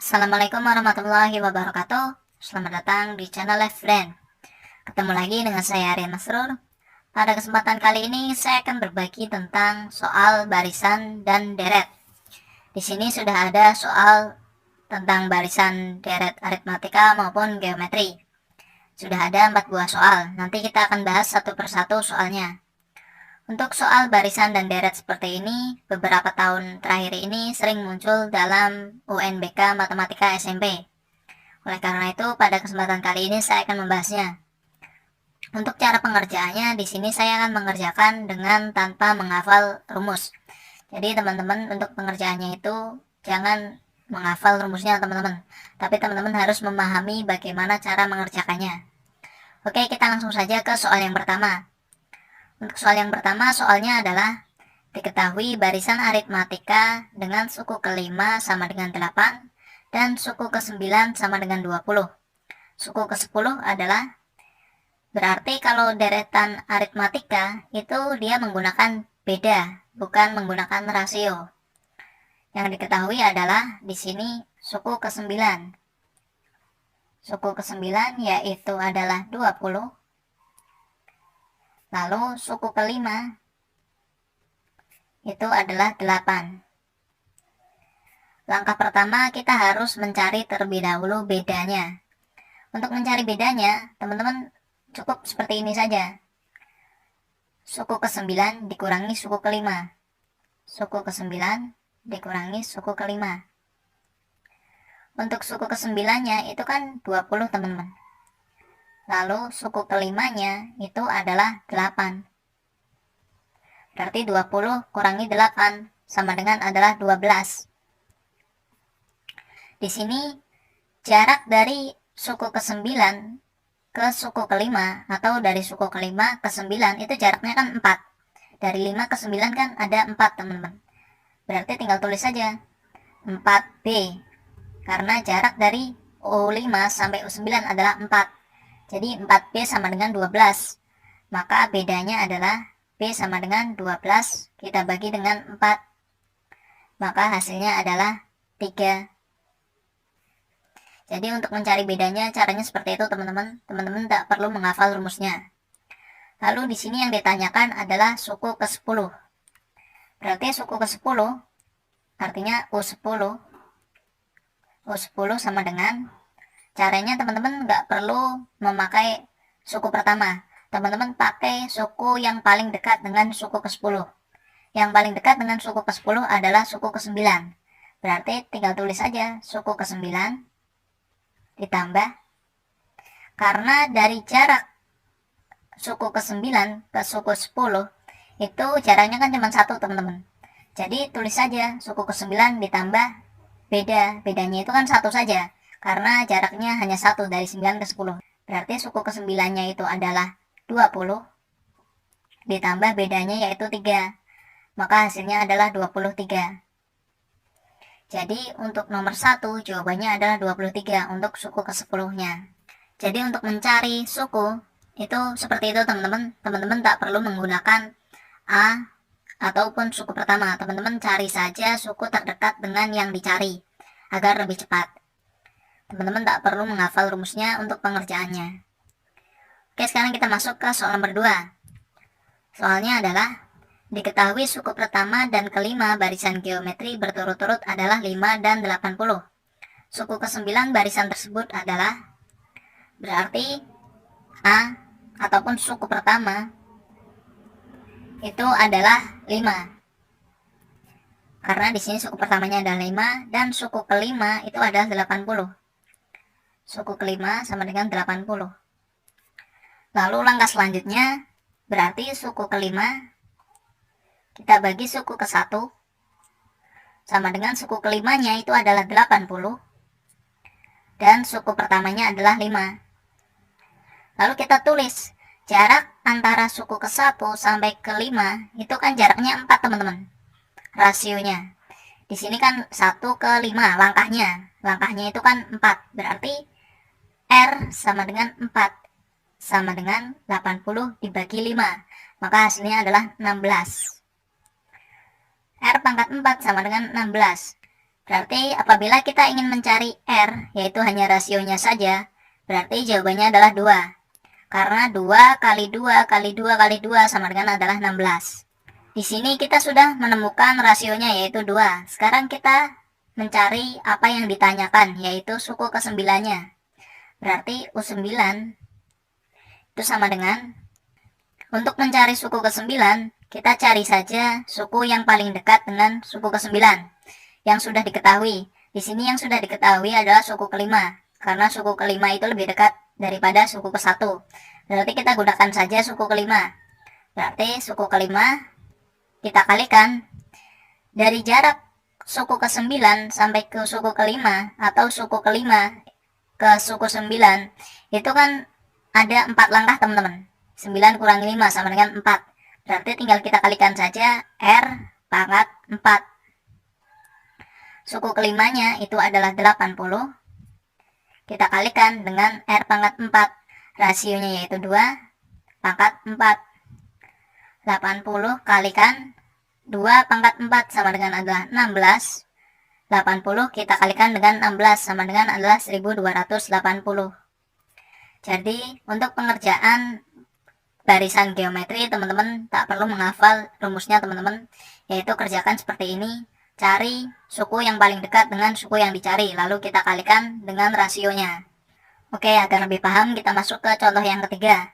Assalamualaikum warahmatullahi wabarakatuh. Selamat datang di channel Live Friend. Ketemu lagi dengan saya Aryan Masrur. Pada kesempatan kali ini saya akan berbagi tentang soal barisan dan deret. Di sini sudah ada soal tentang barisan deret aritmatika maupun geometri. Sudah ada 4 buah soal. Nanti kita akan bahas satu persatu soalnya. Untuk soal barisan dan deret seperti ini, beberapa tahun terakhir ini sering muncul dalam UNBK Matematika SMP. Oleh karena itu, pada kesempatan kali ini saya akan membahasnya. Untuk cara pengerjaannya, di sini saya akan mengerjakan dengan tanpa menghafal rumus. Jadi teman-teman untuk pengerjaannya itu jangan menghafal rumusnya teman-teman, tapi teman-teman harus memahami bagaimana cara mengerjakannya. Oke, kita langsung saja ke soal yang pertama. Untuk soal yang pertama, soalnya adalah diketahui barisan aritmatika dengan suku ke-5 sama dengan 8 dan suku ke-9 sama dengan 20. Suku ke-10 adalah, berarti kalau deretan aritmatika itu dia menggunakan beda, bukan menggunakan rasio. Yang diketahui adalah di sini suku ke-9. Suku ke-9 yaitu adalah 20. Lalu suku ke-5 itu adalah 8. Langkah pertama kita harus mencari terlebih dahulu bedanya. Untuk mencari bedanya, teman-teman cukup seperti ini saja. Suku ke-9 dikurangi suku ke-5. Suku ke-9 dikurangi suku ke-5. Untuk suku ke-9-nya itu kan 20 teman-teman. Lalu suku ke-5-nya itu adalah 8. Berarti 20 kurangi 8 sama dengan adalah 12. Di sini jarak dari suku ke-9 ke suku ke-5 atau dari suku ke-5 ke 9 itu jaraknya kan 4. Dari 5 ke 9 kan ada 4 teman-teman. Berarti tinggal tulis saja 4B. Karena jarak dari U5 sampai U9 adalah 4. Jadi 4B sama dengan 12. Maka bedanya adalah B sama dengan 12 kita bagi dengan 4. Maka hasilnya adalah 3. Jadi untuk mencari bedanya caranya seperti itu teman-teman. Teman-teman tak perlu menghafal rumusnya. Lalu di sini yang ditanyakan adalah suku ke-10. Berarti suku ke-10 artinya U10. U10 sama dengan, caranya teman-teman nggak perlu memakai suku pertama. Teman-teman pakai suku yang paling dekat dengan suku ke-10. Yang paling dekat dengan suku ke-10 adalah suku ke-9. Berarti tinggal tulis saja suku ke-9 ditambah, karena dari jarak suku ke-9 ke suku 10 itu jaraknya kan cuma 1 teman-teman. Jadi tulis saja suku ke-9 ditambah bedanya itu kan 1 saja, karena jaraknya hanya 1 dari 9 ke 10. Berarti suku ke-9-nya itu adalah 20 ditambah bedanya yaitu 3. Maka hasilnya adalah 23. Jadi untuk nomor 1 jawabannya adalah 23 untuk suku ke-10-nya. Jadi untuk mencari suku itu seperti itu teman-teman. Teman-teman tak perlu menggunakan A ataupun suku pertama. Teman-teman cari saja suku terdekat dengan yang dicari agar lebih cepat. Teman-teman tak perlu menghafal rumusnya untuk pengerjaannya. Oke, sekarang kita masuk ke soal nomor 2. Soalnya adalah diketahui suku pertama dan ke-5 barisan geometri berturut-turut adalah 5 dan 80. Suku ke-9 barisan tersebut adalah, berarti A ataupun suku pertama itu adalah 5. Karena di sini suku pertamanya adalah 5 dan suku ke-5 itu adalah 80. Suku ke-5 sama dengan 80. Lalu langkah selanjutnya, berarti suku ke-5 kita bagi suku ke-1 sama dengan suku ke-5-nya itu adalah 80 dan suku pertamanya adalah 5. Lalu kita tulis jarak antara suku ke-1 sampai ke-5 itu kan jaraknya 4 teman-teman. Rasionya di sini kan 1 ke 5 langkahnya itu kan 4. Berarti R sama dengan 4 sama dengan 80 dibagi 5. Maka hasilnya adalah 16. R pangkat 4 sama dengan 16. Berarti apabila kita ingin mencari R, yaitu hanya rasionya saja, berarti jawabannya adalah 2. Karena 2 kali 2 kali 2 kali 2 sama dengan adalah 16. Di sini kita sudah menemukan rasionya yaitu 2. Sekarang kita mencari apa yang ditanyakan, yaitu suku ke-9-nya. Berarti U9 itu sama dengan, untuk mencari suku ke-9, kita cari saja suku yang paling dekat dengan suku ke-9 yang sudah diketahui. Di sini yang sudah diketahui adalah suku ke-5, karena suku ke-5 itu lebih dekat daripada suku ke-1. Berarti kita gunakan saja suku ke-5. Berarti suku ke-5 kita kalikan dari jarak suku ke-9 sampai ke suku ke-5 atau suku ke-5 ke suku 9 itu kan ada 4 langkah teman-teman. 9 kurangi 5 sama dengan 4. Berarti tinggal kita kalikan saja R pangkat 4. Suku ke-5-nya itu adalah 80. Kita kalikan dengan R pangkat 4. Rasionya yaitu 2 pangkat 4. 80 kalikan 2 pangkat 4 sama dengan adalah 16. 80 kita kalikan dengan 16 sama dengan adalah 1280. Jadi untuk pengerjaan barisan geometri teman-teman tak perlu menghafal rumusnya teman-teman, yaitu kerjakan seperti ini. Cari suku yang paling dekat dengan suku yang dicari, lalu kita kalikan dengan rasionya. Oke, agar lebih paham kita masuk ke contoh yang ketiga.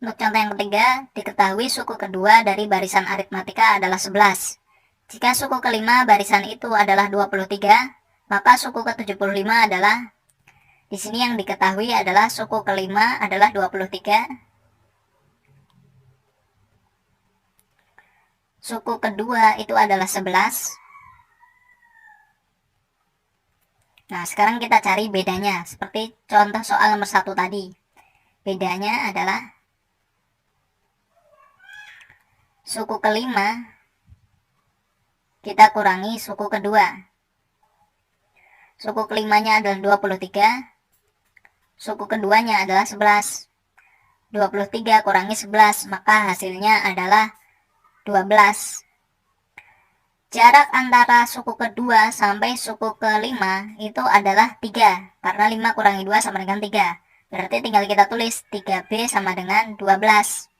Untuk contoh yang ketiga, diketahui suku kedua dari barisan aritmatika adalah 11. Jika suku kelima barisan itu adalah 23, maka suku ke-75 adalah, di sini yang diketahui adalah suku kelima adalah 23. Suku kedua itu adalah 11. Nah, sekarang kita cari bedanya, seperti contoh soal nomor 1 tadi. Bedanya adalah suku kelima kita kurangi suku kedua. Suku kelimanya adalah 23, suku keduanya adalah 11. 23 kurangi 11, maka hasilnya adalah 12. Jarak antara suku kedua sampai suku kelima itu adalah 3, karena 5 kurangi 2 sama dengan 3. Berarti tinggal kita tulis 3B sama dengan 12.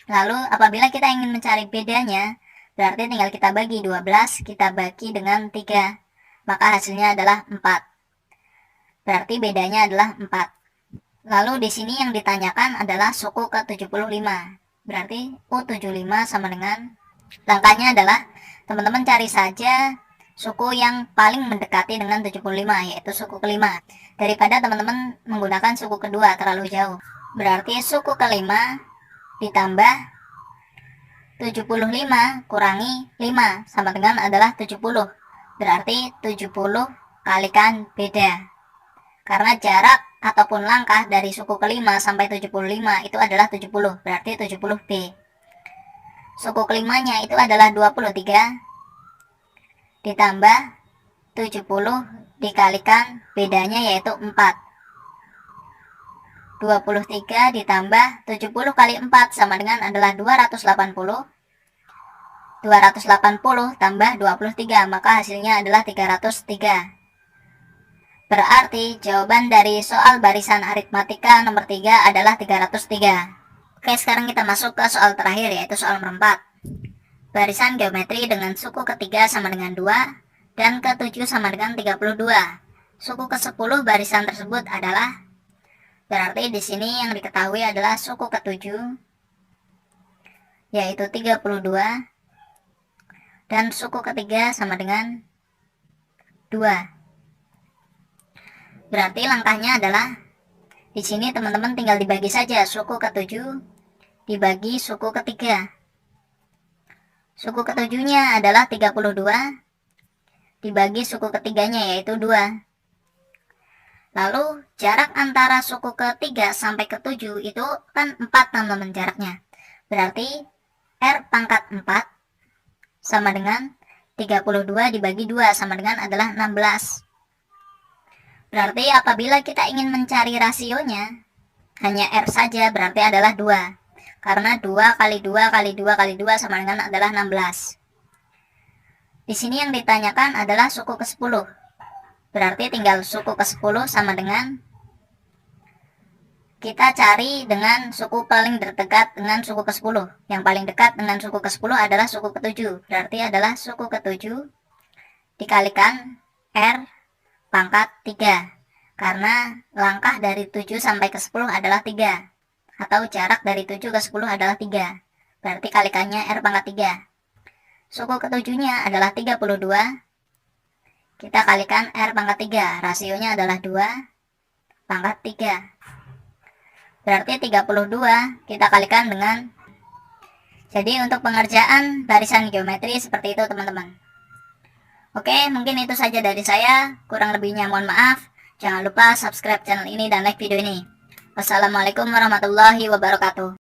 Lalu apabila kita ingin mencari bedanya, berarti tinggal kita bagi 12, kita bagi dengan 3. Maka hasilnya adalah 4. Berarti bedanya adalah 4. Lalu di sini yang ditanyakan adalah suku ke-75. Berarti U75 sama dengan, langkahnya adalah teman-teman cari saja suku yang paling mendekati dengan 75, yaitu suku kelima, daripada teman-teman menggunakan suku kedua terlalu jauh. Berarti suku kelima ditambah 75 kurangi 5 sama dengan adalah 70. Berarti 70 kalikan beda. Karena jarak ataupun langkah dari suku kelima sampai 75 itu adalah 70. Berarti 70B. Suku kelimanya itu adalah 23 ditambah 70 dikalikan bedanya yaitu 4. 23 ditambah 70 kali 4 sama dengan adalah 280. 280 tambah 23, maka hasilnya adalah 303. Berarti jawaban dari soal barisan aritmatika nomor 3 adalah 303. Oke, sekarang kita masuk ke soal terakhir, yaitu soal nomor 4. Barisan geometri dengan suku ketiga sama dengan 2 dan ke-7 sama dengan 32. Suku ke-10 barisan tersebut adalah, berarti di sini yang diketahui adalah suku ke-7 yaitu 32 dan suku ketiga sama dengan 2. Berarti langkahnya adalah di sini teman-teman tinggal dibagi saja suku ke-7 dibagi suku ketiga. Suku ke-7-nya adalah 32 dibagi suku ketiganya yaitu 2. Lalu jarak antara suku ke-3 sampai ke-7 itu kan 4 teman-teman jaraknya. Berarti R pangkat 4 sama dengan 32 dibagi 2 sama dengan adalah 16. Berarti apabila kita ingin mencari rasionya, hanya R saja berarti adalah 2. Karena 2 kali 2 kali 2 kali 2 sama dengan adalah 16. Di sini yang ditanyakan adalah suku ke-10. Berarti tinggal suku ke-10 sama dengan kita cari dengan suku paling terdekat dengan suku ke-10. Yang paling dekat dengan suku ke-10 adalah suku ke-7. Berarti adalah suku ke-7 dikalikan R pangkat 3. Karena langkah dari 7 sampai ke 10 adalah 3. Atau jarak dari 7 ke 10 adalah 3. Berarti kalikannya R pangkat 3. Suku ke-7-nya adalah 32. Kita kalikan R pangkat 3. Rasionya adalah 2 pangkat 3. Berarti 32 kita kalikan dengan. Jadi untuk pengerjaan barisan geometri seperti itu teman-teman. Oke, mungkin itu saja dari saya. Kurang lebihnya mohon maaf. Jangan lupa subscribe channel ini dan like video ini. Wassalamualaikum warahmatullahi wabarakatuh.